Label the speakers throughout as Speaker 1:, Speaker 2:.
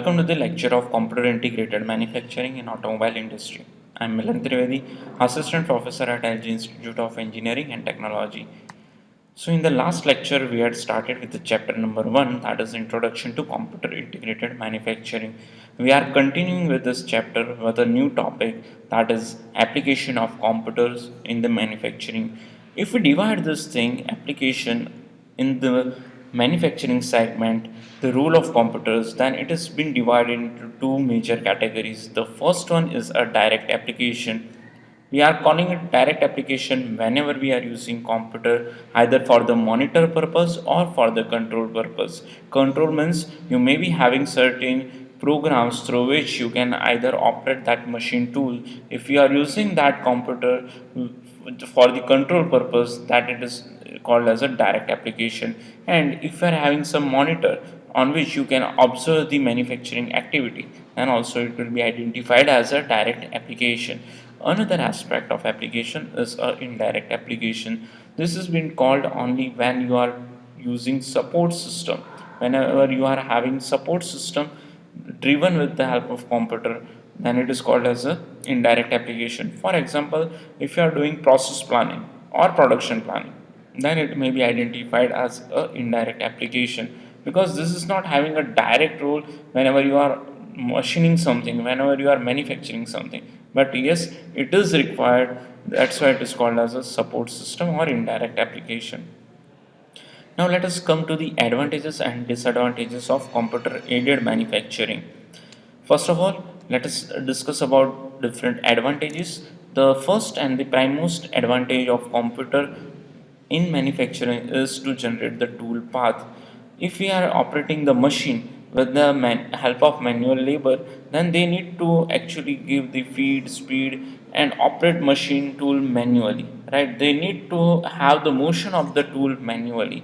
Speaker 1: Welcome to the lecture of Computer Integrated Manufacturing in Automobile Industry. I am Milan Trivedi, Assistant Professor at LG Institute of Engineering and Technology. So in the last lecture, we had started with the chapter number 1, that is Introduction to Computer Integrated Manufacturing. We are continuing with this chapter with a new topic, that is application of computers in the manufacturing. If we divide this thing, application in the manufacturing segment, the role of computers, then it has been divided into two major categories. The first one is a direct application. We are calling it direct application whenever we are using computer either for the monitor purpose or for the control purpose. Control means you may be having certain programs through which you can either operate that machine tool. If you are using that computer for the control purpose, that it is called as a direct application. And if you are having some monitor on which you can observe the manufacturing activity, then also it will be identified as a direct application. Another aspect of application is a indirect application. This has been called only when you are using support system. Whenever you are having support system driven with the help of computer, then it is called as a indirect application. For example, if you are doing process planning or production planning, then it may be identified as a indirect application, because this is not having a direct role whenever you are machining something, whenever you are manufacturing something, but yes, it is required. That's why it is called as a support system or indirect application. Now let us come to the advantages and disadvantages of computer aided manufacturing. First of all, let us discuss about different advantages. The first and the primemost advantage of computer in manufacturing is to generate the tool path. If we are operating the machine with the help of manual labor, then they need to actually give the feed, speed, and operate machine tool manually, right? They need to have the motion of the tool manually.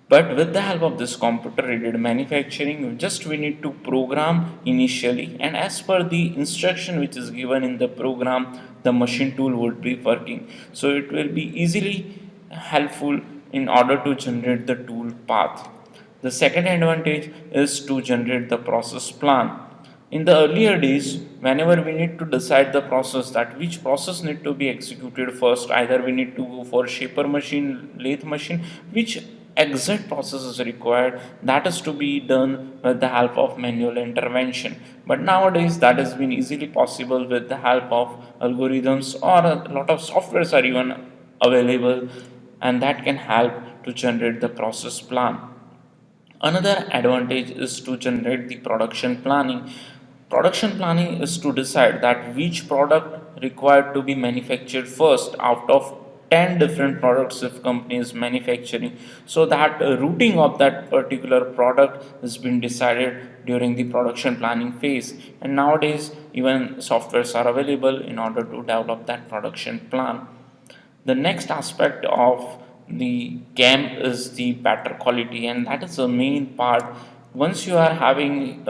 Speaker 1: But with the help of this computer aided manufacturing, just we need to program initially, and as per the instruction which is given in the program, the machine tool would be working. So it will be easily helpful in order to generate the tool path. The second advantage is to generate the process plan. In the earlier days, whenever we need to decide the process, that which process need to be executed first, either we need to go for shaper machine, lathe machine, which exact process is required, that is to be done with the help of manual intervention. But nowadays that has been easily possible with the help of algorithms, or a lot of softwares are even available, and that can help to generate the process plan. Another advantage is to generate the production planning. Production planning is to decide that which product required to be manufactured first out of 10 different products if company is manufacturing. So that routing of that particular product has been decided during the production planning phase. And nowadays even softwares are available in order to develop that production plan. The next aspect of the CAM is the better quality, and that is the main part. Once you are having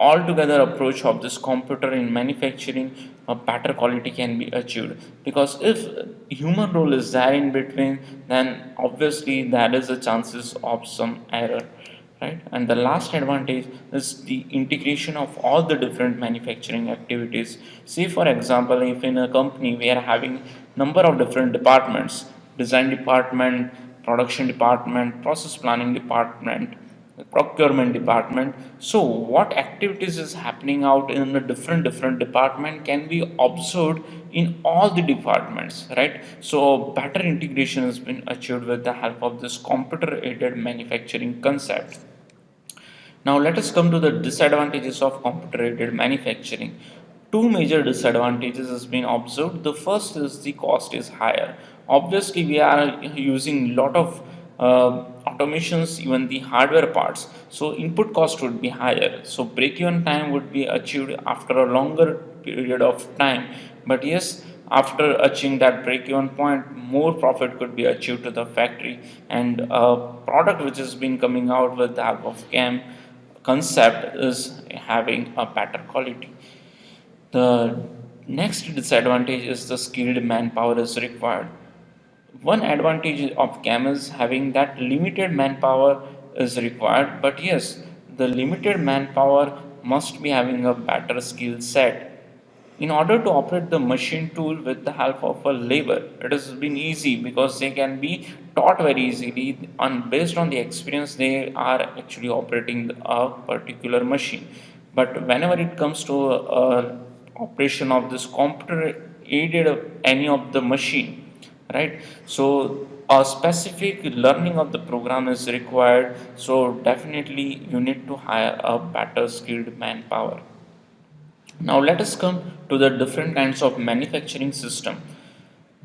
Speaker 1: altogether approach of this computer in manufacturing, a better quality can be achieved, because if human role is there in between, then obviously there is a chances of some error, right? And the last advantage is the integration of all the different manufacturing activities. See, for example, if in a company we are having number of different departments: design department, production department, process planning department, procurement department. So what activities is happening out in a different department can be observed in all the departments, right? So better integration has been achieved with the help of this computer aided manufacturing concept. Now let us come to the disadvantages of computer aided manufacturing. Two major disadvantages has been observed. The first is the cost is higher. Obviously, we are using lot of automations, even the hardware parts. So input cost would be higher. So break-even time would be achieved after a longer period of time. But yes, after achieving that break-even point, more profit could be achieved to the factory, and a product which has been coming out with the help of CAM concept is having a better quality. The next disadvantage is the skilled manpower is required. One advantage of CAM is having that limited manpower is required, but yes, the limited manpower must be having a better skill set. In order to operate the machine tool with the help of a labor, it has been easy because they can be taught very easily and based on the experience they are actually operating a particular machine. But whenever it comes to operation of this computer aided any of the machine, right? So a specific learning of the program is required. So definitely you need to hire a better skilled manpower. Now let us come to the different kinds of manufacturing system.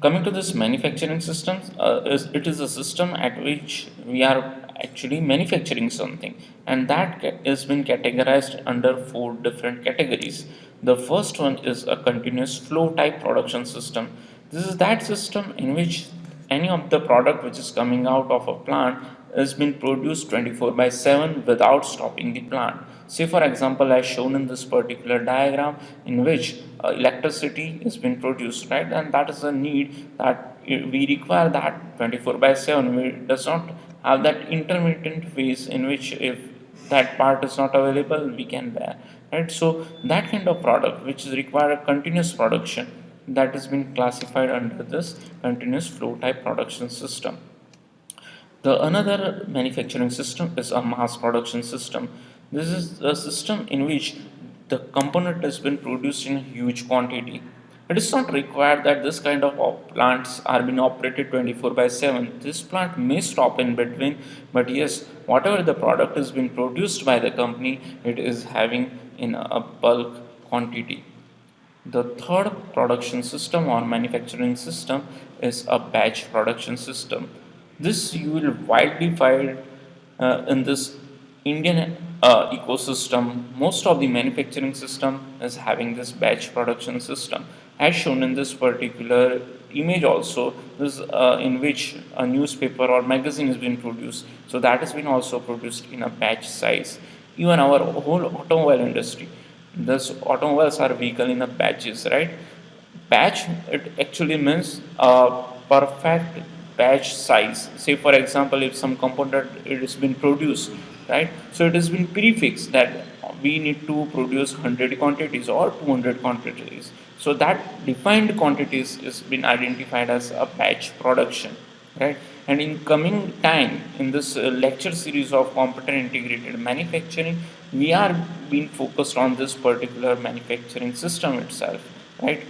Speaker 1: Coming to this manufacturing system, it is a system at which we are actually manufacturing something, and that has been categorized under four different categories. The first one is a continuous flow type production system. This is that system in which any of the product which is coming out of a plant has been produced 24 by 7 without stopping the plant. Say for example, as shown in this particular diagram, in which electricity is being produced, right? And that is a need that we require that 24 by 7. We does not have that intermittent phase in which if that part is not available, we can bear, right? So that kind of product which is require a continuous production, that has been classified under this continuous flow type production system. The another manufacturing system is a mass production system. This is a system in which the component has been produced in huge quantity. It is not required that this kind of plants are being operated 24 by 7. This plant may stop in between, but yes, whatever the product has been produced by the company, it is having in a bulk quantity. The third production system or manufacturing system is a batch production system. This you will widely find in this Indian ecosystem. Most of the manufacturing system is having this batch production system. As shown in this particular image also, this in which a newspaper or magazine has been produced. So that has been also produced in a batch size. Even our whole automobile industry, thus automobiles are vehicle in a batches, right? Batch, it actually means a perfect batch size. Say for example, if some component it has been produced, right? So it has been prefixed that we need to produce 100 quantities or 200 quantities. So that defined quantities is been identified as a batch production, right? And in coming time in this lecture series of computer integrated manufacturing, we are being focused on this particular manufacturing system itself, right?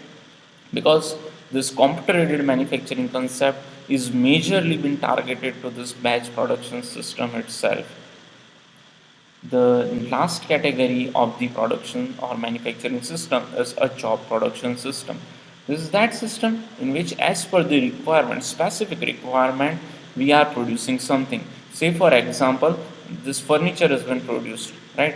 Speaker 1: Because this computer aided manufacturing concept is majorly been targeted to this batch production system itself. The last category of the production or manufacturing system is a job production system. This is that system in which, as per the requirement, specific requirement, we are producing something. Say, for example, this furniture has been produced, right?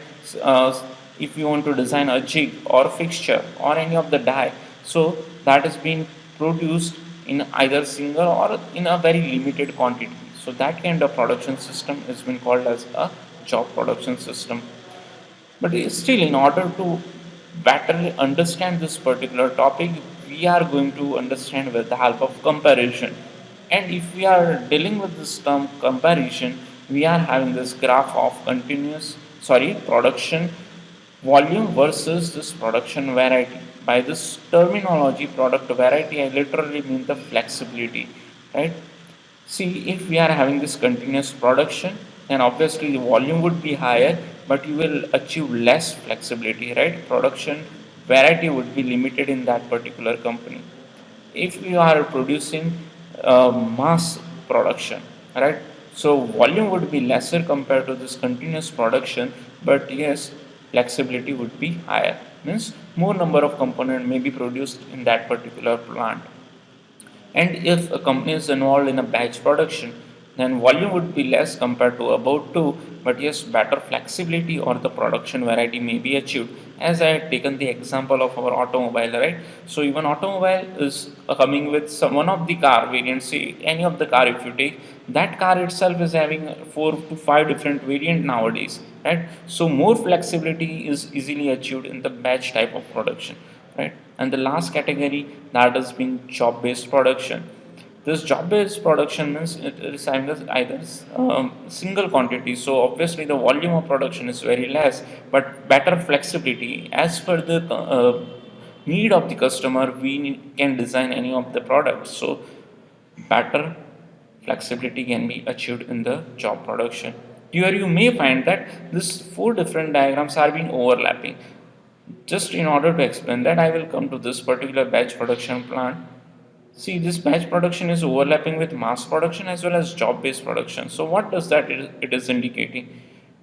Speaker 1: If you want to design a jig or fixture or any of the die, so that is being produced in either single or in a very limited quantity. So that kind of production system has been called as a job production system. But still, in order to better understand this particular topic, we are going to understand with the help of comparison. And if we are dealing with this term comparison, we are having this graph of production volume versus this production variety. By this terminology, product variety, I literally mean the flexibility, right? See, if we are having this continuous production, then obviously the volume would be higher, but you will achieve less flexibility, right? Production variety would be limited in that particular company. If we are producing mass production, right? So volume would be lesser compared to this continuous production, but yes, flexibility would be higher. Means more number of component may be produced in that particular plant. And if a company is involved in a batch production, then volume would be less compared to about two, but yes, better flexibility or the production variety may be achieved. As I had taken the example of our automobile, right? So even automobile is coming with some one of the car variants. Say any of the car, if you take that car itself is having 4 to 5 different variant nowadays, right? So more flexibility is easily achieved in the batch type of production, right? And the last category, that has been job based production. This job-based production means it is either single quantity. So obviously the volume of production is very less, but better flexibility as per the need of the customer. Can design any of the products. So better flexibility can be achieved in the job production. Here you may find that these four different diagrams are being overlapping. Just in order to explain that, I will come to this particular batch production plant. See, this batch production is overlapping with mass production as well as job-based production. So what does that it is indicating?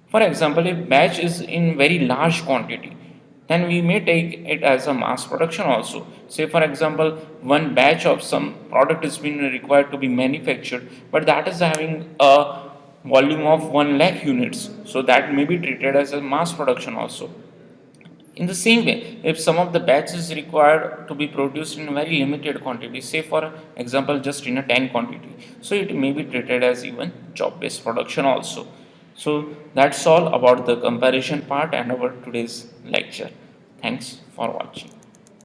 Speaker 1: For example, if batch is in very large quantity, then we may take it as a mass production also. Say for example, one batch of some product is being required to be manufactured, but that is having a volume of 1 lakh units. So that may be treated as a mass production also. In the same way, if some of the batch is required to be produced in very limited quantity, say for example just in a 10 quantity, so it may be treated as even job based production also. So that's all about the comparison part and our today's lecture. Thanks for watching.